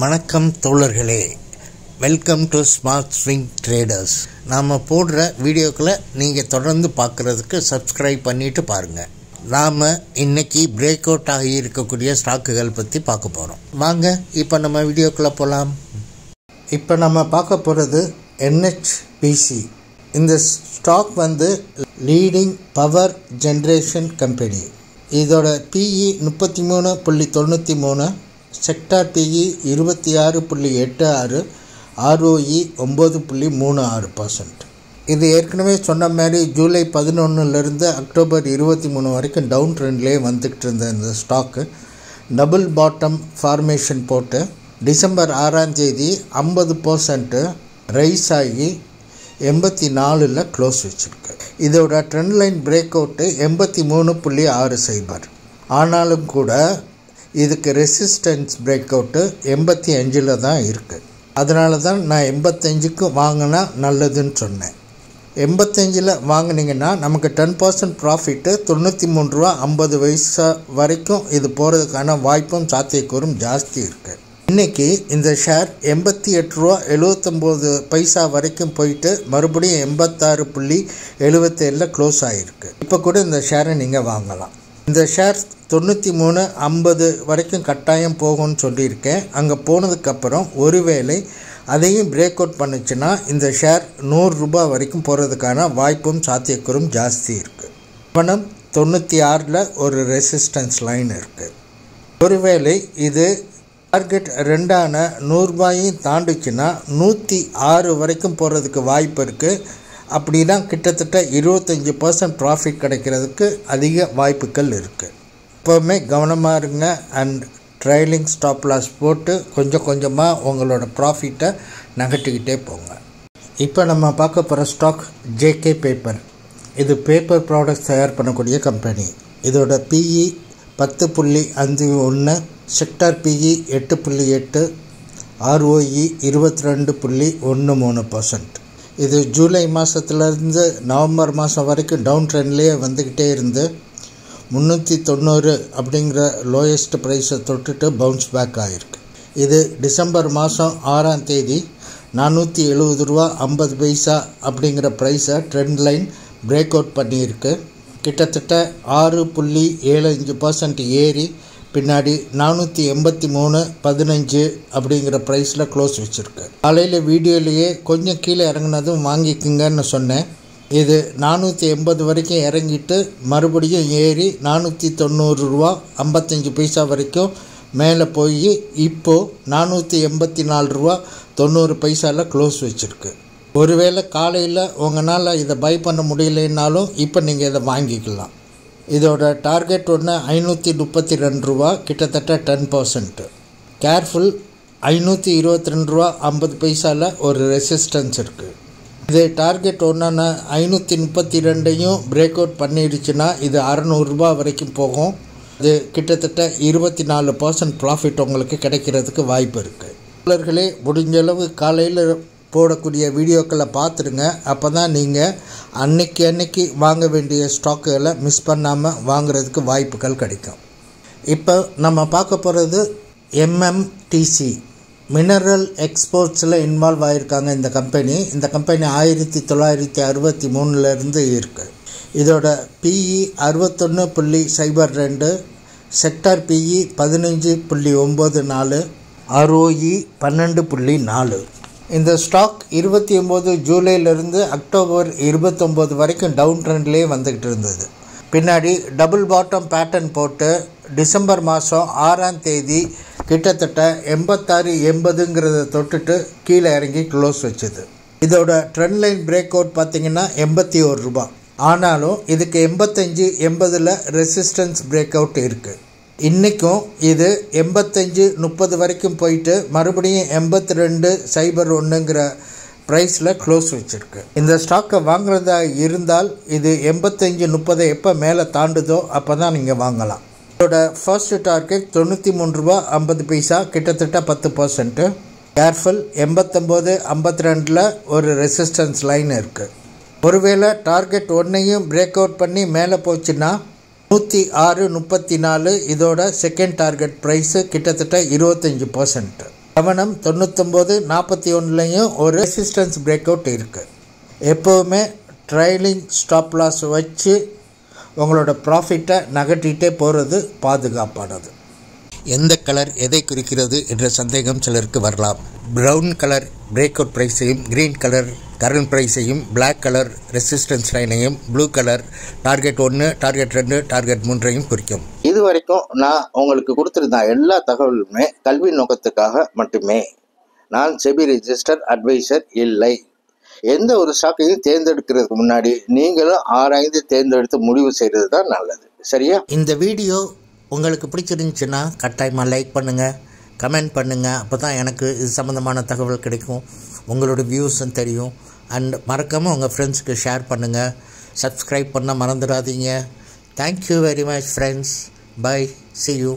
வணக்கம் தோழர்களே, welcome to smart swing traders. நாம் போடுற வீடியோக்களை நீங்கள் தொடர்ந்து பார்க்குறதுக்கு சப்ஸ்கிரைப் பண்ணிவிட்டு பாருங்கள். நாம் இன்றைக்கி பிரேக் அவுட் ஆகி இருக்கக்கூடிய ஸ்டாக்குகள் பற்றி பார்க்க போகிறோம். வாங்க இப்போ நம்ம வீடியோக்குள்ளே போகலாம். இப்போ நம்ம பார்க்க போகிறது NHPC. இந்த stock leading power generation company. இதோட PE 33.93, செக்டார் PE 26.86, ROE 9.36%. இது ஏற்கனவே சொன்ன மாதிரி ஜூலை 11லேருந்து அக்டோபர் 23 வரைக்கும் டவுன் ட்ரெண்ட்லேயே வந்துக்கிட்டு இருந்த இந்த ஸ்டாக்கு டபுள் பாட்டம் ஃபார்மேஷன் போட்டு டிசம்பர் 6ஆம் தேதி 50% ரைஸ் ஆகி 84ல் க்ளோஸ் வச்சுருக்கு. இதோட ட்ரெண்ட் லைன் பிரேக் அவுட்டு 83.60. ஆனாலும் கூட இதுக்கு ரெசிஸ்டன்ஸ் பிரேக் அவுட்டு 85ல் தான் இருக்குது. அதனால தான் நான் 85க்கு வாங்கினா நல்லதுன்னு சொன்னேன். 85ல் வாங்கினீங்கன்னா நமக்கு 10% ப்ராஃபிட்டு, 93.50 வரைக்கும் இது போகிறதுக்கான வாய்ப்பும் சாத்தியக்கூறும் ஜாஸ்தி இருக்குது. இன்றைக்கி இந்த ஷேர் 88.79 வரைக்கும் போயிட்டு மறுபடியும் 86.77 க்ளோஸ் ஆகிருக்கு. இப்போ கூட இந்த ஷேரை நீங்கள் வாங்கலாம். இந்த ஷேர் 93.50 வரைக்கும் கட்டாயம் போகும்னு சொல்லியிருக்கேன். அங்கே போனதுக்கப்புறம் ஒருவேளை அதையும் பிரேக் அவுட் பண்ணுச்சுன்னா இந்த ஷேர் 100 ரூபாய் வரைக்கும் போகிறதுக்கான வாய்ப்பும் சாத்தியக்கூறும் ஜாஸ்தி இருக்குது. பணம் 96ல் ஒரு ரெசிஸ்டன்ஸ் லைன் இருக்குது. ஒருவேளை இது டார்கெட் 2ஆன 100 ரூபாயும் தாண்டிச்சுன்னா 106 வரைக்கும் போகிறதுக்கு வாய்ப்பு இருக்குது. அப்படின்னா கிட்டத்தட்ட 25% ப்ராஃபிட் கிடைக்கிறதுக்கு அதிக வாய்ப்புகள் இருக்குது. எப்போவுமே கவனமாக இருங்க அண்ட் ட்ரைலிங் ஸ்டாப் லாஸ் போட்டு கொஞ்சம் கொஞ்சமாக உங்களோட ப்ராஃபிட்டை நகட்டிக்கிட்டே போங்க. இப்போ நம்ம பார்க்க போகிற ஸ்டாக் JK பேப்பர். இது பேப்பர் ப்ராடக்ட்ஸ் தயார் பண்ணக்கூடிய கம்பெனி. இதோட PE 10.51, செக்டார் PE 8.8, ROE 22.13%. இது ஜூலை மாதத்துலேருந்து நவம்பர் மாதம் வரைக்கும் டவுன் ட்ரெண்ட்லேயே வந்துக்கிட்டே இருந்து 390 அப்படிங்கிற லோயஸ்ட் ப்ரைஸை தொட்டுட்டு பவுன்ஸ் பேக் ஆகிருக்கு. இது டிசம்பர் மாதம் 6ஆம் தேதி 470.50 அப்படிங்கிற ப்ரைஸை ட்ரெண்ட் லைன் பிரேக் அவுட் பண்ணியிருக்கு. கிட்டத்தட்ட 6.75% ஏறி பின்னாடி 483.15 அப்படிங்கிற ப்ரைஸில் க்ளோஸ் வச்சுருக்கு. காலையில் வீடியோலேயே கொஞ்சம் கீழே இறங்கினதும் வாங்கிக்குங்கன்னு சொன்னேன். இது 480 வரைக்கும் இறங்கிட்டு மறுபடியும் ஏறி 490.55 வரைக்கும் மேலே போய் இப்போது 484.90 க்ளோஸ் வச்சுருக்கு. ஒருவேளை காலையில் உங்களால் இதை பை பண்ண முடியலைன்னாலும் இப்போ நீங்கள் இதை வாங்கிக்கலாம். இதோட டார்கெட் 532 ரூபா, கிட்டத்தட்ட 10%. கேர்ஃபுல், 522.50 ஒரு ரெசிஸ்டன்ஸ் இருக்குது. இது டார்கெட் 532 பிரேக் அவுட் பண்ணிடுச்சுன்னா இது 600 ரூபா வரைக்கும் போகும். இது கிட்டத்தட்ட 24% ப்ராஃபிட் உங்களுக்கு கிடைக்கிறதுக்கு வாய்ப்பு இருக்குது. டாலர்களே, முடிஞ்சளவு காலையில் போடக்கூடிய வீடியோக்களை பார்த்துடுங்க. அப்போ தான் நீங்கள் அன்னைக்கு வாங்க வேண்டிய ஸ்டாக்குகளை மிஸ் பண்ணாமல் வாங்குறதுக்கு வாய்ப்புகள் கிடைக்கும். இப்போ நம்ம பார்க்க போகிறது MMTC. மினரல் எக்ஸ்போர்ட்ஸில் இன்வால்வ் ஆகியிருக்காங்க இந்த கம்பெனி. இந்த கம்பெனி 1963 இருக்குது. இதோட PE 61.02, செக்டார் PE 15.94, ROE 12.4. இந்த ஸ்டாக் 29 ஜூலையிலிருந்து அக்டோபர் 29 வரைக்கும் டவுன் ட்ரெண்ட்லேயே வந்துக்கிட்டு இருந்தது. பின்னாடி டபுள் பாட்டம் பேட்டர்ன் போட்டு டிசம்பர் மாதம் 6ஆம் தேதி கிட்டத்தட்ட 86.80 தொட்டுட்டு கீழே இறங்கி க்ளோஸ் வச்சுது. இதோட ட்ரெண்ட் லைன் பிரேக் அவுட் பார்த்திங்கன்னா 81 ரூபா. ஆனாலும் இதுக்கு 85.80 ரெசிஸ்டன்ஸ் பிரேக் அவுட் இருக்குது. இன்றைக்கும் இது 85.30 வரைக்கும் போயிட்டு மறுபடியும் 82.01 ப்ரைஸில் க்ளோஸ் வச்சுருக்கு. இந்த ஸ்டாக்கை வாங்குறதா இருந்தால் இது 85.30 எப்போ மேலே தாண்டுதோ அப்போ தான் நீங்கள் வாங்கலாம். இதோட ஃபர்ஸ்ட் டார்கெட் 93.50, கிட்டத்தட்ட 10%. கேர்ஃபுல், 89.52 ஒரு ரெசிஸ்டன்ஸ் லைன் இருக்குது. ஒருவேளை டார்கெட் 1ஐயும் பிரேக் அவுட் பண்ணி மேலே போச்சுன்னா 106.34 இதோட செகண்ட் டார்கெட் ப்ரைஸு கிட்டத்தட்ட 25%. கவனம் 99-41லையும் ஒரு ரெசிஸ்டன்ஸ் பிரேக் அவுட் இருக்குது. எப்போவுமே ட்ரைலிங் ஸ்டாப் லாஸ் வச்சு உங்களோட ப்ராஃபிட்டை நகட்டிகிட்டே போகிறது பாதுகாப்பானது. எந்த கலர் எதை குறிக்கிறது என்ற சந்தேகம் சிலருக்கு வரலாம். ப்ரௌன் கலர் பிரேக் அவுட் ப்ரைஸையும், க்ரீன் கலர் கரண்ட் ப்ரைஸையும், பிளாக் கலர் ரெசிஸ்டன்ஸ் லைனையும், ப்ளூ கலர் டார்கெட் 1, டார்கெட் 2, டார்கெட் 3ஐயும் குறிக்கும். இது வரைக்கும் நான் உங்களுக்கு கொடுத்துருந்த எல்லா தகவலுமே கல்வி நோக்கத்துக்காக மட்டுமே. நான் செபி ரெஜிஸ்டர் அட்வைசர் இல்லை. எந்த ஒரு ஸ்டாக்கையும் தேர்ந்தெடுக்கிறதுக்கு முன்னாடி நீங்களும் ஆராய்ந்து தேர்ந்தெடுத்து முடிவு செய்கிறது தான் நல்லது. சரியா? இந்த வீடியோ உங்களுக்கு பிடிச்சிருந்துச்சுன்னா கட்டாயமாக லைக் பண்ணுங்கள், கமெண்ட் பண்ணுங்கள். அப்போ தான் எனக்கு இது சம்மந்தமான தகவல் கிடைக்கும், உங்களோட வியூஸும் தெரியும். அண்ட் மறக்காமல் உங்கள் ஃப்ரெண்ட்ஸுக்கு ஷேர் பண்ணுங்கள். சப்ஸ்கிரைப் பண்ண மறந்துடாதீங்க. Thank you very much friends. Bye. See you.